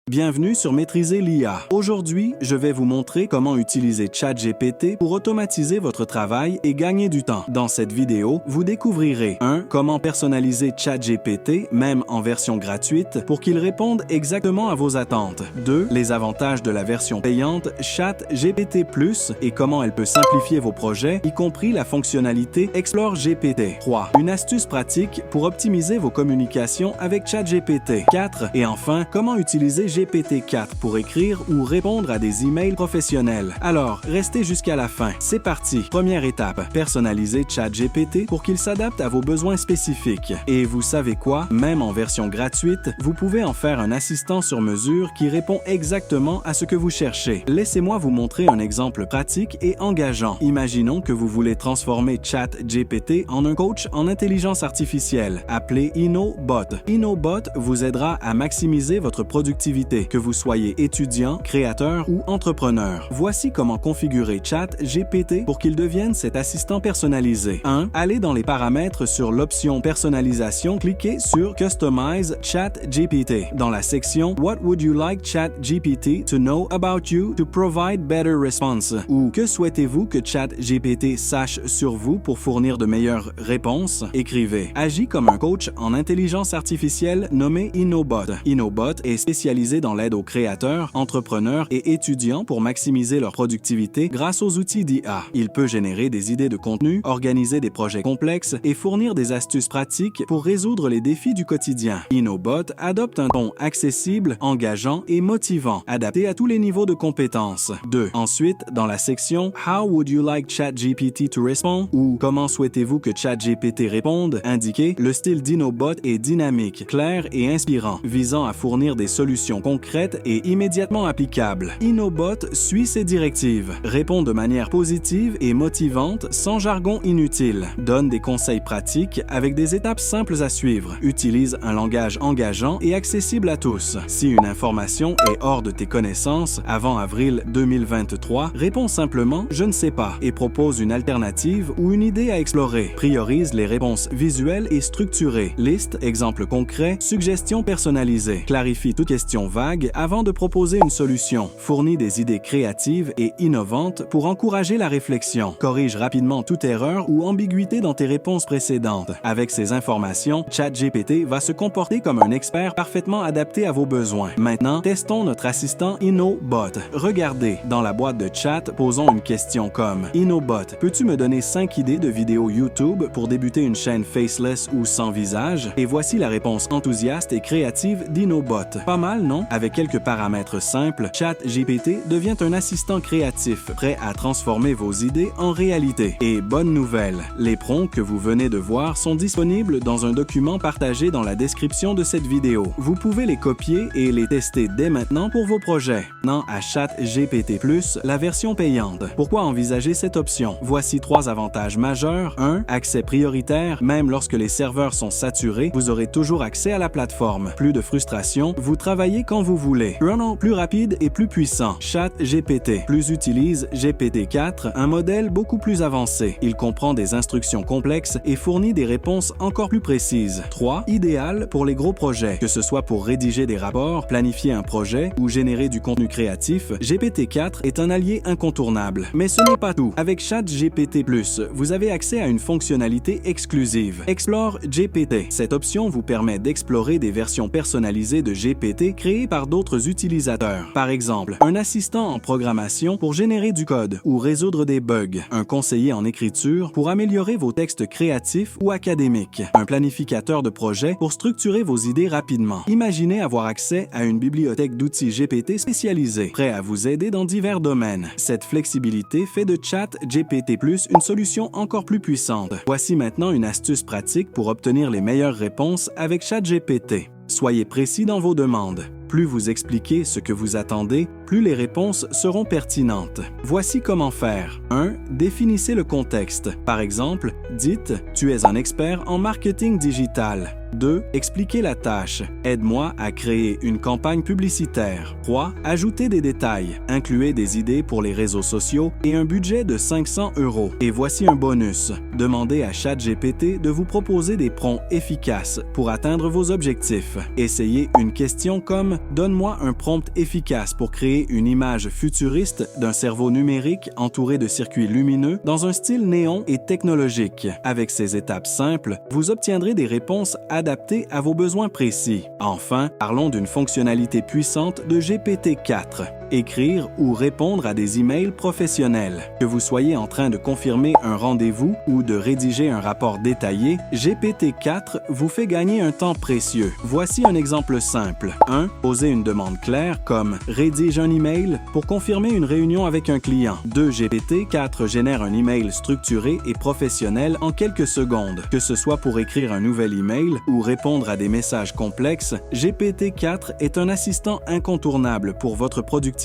Bienvenue sur Maîtriser l'IA. Aujourd'hui, je vais vous montrer comment utiliser ChatGPT pour automatiser votre travail et gagner du temps. Dans cette vidéo, vous découvrirez 1. Comment personnaliser ChatGPT, même en version gratuite, pour qu'il réponde exactement à vos attentes. 2. Les avantages de la version payante ChatGPT Plus et comment elle peut simplifier vos projets, y compris la fonctionnalité Explore GPT. 3. Une astuce pratique pour optimiser vos communications avec ChatGPT. 4. Et enfin, comment utiliser GPT-4 pour écrire ou répondre à des emails professionnels. Alors, restez jusqu'à la fin. C'est parti. Première étape, personnaliser ChatGPT pour qu'il s'adapte à vos besoins spécifiques. Et vous savez quoi? Même en version gratuite, vous pouvez en faire un assistant sur mesure qui répond exactement à ce que vous cherchez. Laissez-moi vous montrer un exemple pratique et engageant. Imaginons que vous voulez transformer ChatGPT en un coach en intelligence artificielle, appelé InnoBot. InnoBot vous aidera à maximiser votre productivité, que vous soyez étudiant, créateur ou entrepreneur. Voici comment configurer ChatGPT pour qu'il devienne cet assistant personnalisé. 1. Allez dans les paramètres sur l'option personnalisation, cliquez sur Customize ChatGPT. Dans la section What would you like ChatGPT to know about you to provide better response? Ou que souhaitez-vous que ChatGPT sache sur vous pour fournir de meilleures réponses? Écrivez. Agis comme un coach en intelligence artificielle nommé InnoBot. InnoBot est spécialisé dans l'aide aux créateurs, entrepreneurs et étudiants pour maximiser leur productivité grâce aux outils d'IA. Il peut générer des idées de contenu, organiser des projets complexes et fournir des astuces pratiques pour résoudre les défis du quotidien. InnoBot adopte un ton accessible, engageant et motivant, adapté à tous les niveaux de compétences. 2. Ensuite, dans la section How would you like ChatGPT to respond? Ou Comment souhaitez-vous que ChatGPT réponde? Indiquez le style d'InnoBot est dynamique, clair et inspirant, visant à fournir des solutions concrètes et immédiatement applicables. InnoBot suit ses directives, répond de manière positive et motivante sans jargon inutile, donne des conseils pratiques avec des étapes simples à suivre, utilise un langage engageant et accessible à tous. Si une information est hors de tes connaissances avant avril 2023, réponds simplement « Je ne sais pas » et propose une alternative ou une idée à explorer. Priorise les réponses visuelles et structurées. Liste, exemples concrets, suggestions personnalisées. Clarifie toute question vague avant de proposer une solution. Fournit des idées créatives et innovantes pour encourager la réflexion. Corrige rapidement toute erreur ou ambiguïté dans tes réponses précédentes. Avec ces informations, ChatGPT va se comporter comme un expert parfaitement adapté à vos besoins. Maintenant, testons notre assistant InnoBot. Regardez, dans la boîte de chat, posons une question comme « InnoBot, peux-tu me donner 5 idées de vidéos YouTube pour débuter une chaîne faceless ou sans visage? » Et voici la réponse enthousiaste et créative d'InnoBot. Pas mal, non? Avec quelques paramètres simples, ChatGPT devient un assistant créatif, prêt à transformer vos idées en réalité. Et bonne nouvelle, les prompts que vous venez de voir sont disponibles dans un document partagé dans la description de cette vidéo. Vous pouvez les copier et les tester dès maintenant pour vos projets. Non à ChatGPT Plus, la version payante. Pourquoi envisager cette option? Voici 3 avantages majeurs. 1. Accès prioritaire. Même lorsque les serveurs sont saturés, vous aurez toujours accès à la plateforme. Plus de frustration, vous travaillez quand vous voulez. 1. Plus rapide et plus puissant. ChatGPT Plus utilise GPT-4, un modèle beaucoup plus avancé. Il comprend des instructions complexes et fournit des réponses encore plus précises. 3. Idéal pour les gros projets. Que ce soit pour rédiger des rapports, planifier un projet ou générer du contenu créatif, GPT-4 est un allié incontournable. Mais ce n'est pas tout. Avec ChatGPT Plus, vous avez accès à une fonctionnalité exclusive. Explore GPT. Cette option vous permet d'explorer des versions personnalisées de GPT créées par d'autres utilisateurs. Par exemple, un assistant en programmation pour générer du code ou résoudre des bugs, un conseiller en écriture pour améliorer vos textes créatifs ou académiques, un planificateur de projet pour structurer vos idées rapidement. Imaginez avoir accès à une bibliothèque d'outils GPT spécialisés, prêts à vous aider dans divers domaines. Cette flexibilité fait de ChatGPT Plus une solution encore plus puissante. Voici maintenant une astuce pratique pour obtenir les meilleures réponses avec ChatGPT. Soyez précis dans vos demandes. Plus vous expliquez ce que vous attendez, plus les réponses seront pertinentes. Voici comment faire. 1. Définissez le contexte. Par exemple, dites « Tu es un expert en marketing digital ». 2. Expliquez la tâche. Aide-moi à créer une campagne publicitaire. 3. Ajoutez des détails. Incluez des idées pour les réseaux sociaux et un budget de 500 €. Et voici un bonus. Demandez à ChatGPT de vous proposer des prompts efficaces pour atteindre vos objectifs. Essayez une question comme Donne-moi un prompt efficace pour créer une image futuriste d'un cerveau numérique entouré de circuits lumineux dans un style néon et technologique. Avec ces étapes simples, vous obtiendrez des réponses adaptées à vos besoins précis. Enfin, parlons d'une fonctionnalité puissante de GPT-4. Écrire ou répondre à des emails professionnels. Que vous soyez en train de confirmer un rendez-vous ou de rédiger un rapport détaillé, GPT-4 vous fait gagner un temps précieux. Voici un exemple simple. 1. Poser une demande claire comme « Rédige un email pour confirmer une réunion avec un client ». 2. GPT-4 génère un email structuré et professionnel en quelques secondes. Que ce soit pour écrire un nouvel email ou répondre à des messages complexes, GPT-4 est un assistant incontournable pour votre productivité.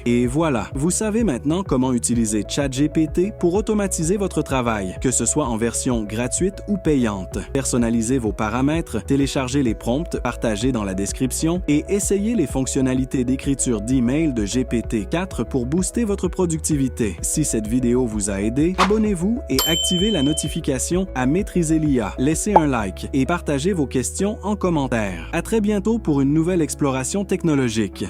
Et voilà, vous savez maintenant comment utiliser ChatGPT pour automatiser votre travail, que ce soit en version gratuite ou payante. Personnalisez vos paramètres, téléchargez les prompts partagés dans la description et essayez les fonctionnalités d'écriture d'email de GPT-4 pour booster votre productivité. Si cette vidéo vous a aidé, abonnez-vous et activez la notification à Maîtriser l'IA. Laissez un like et partagez vos questions en commentaire. À très bientôt pour une nouvelle exploration technologique.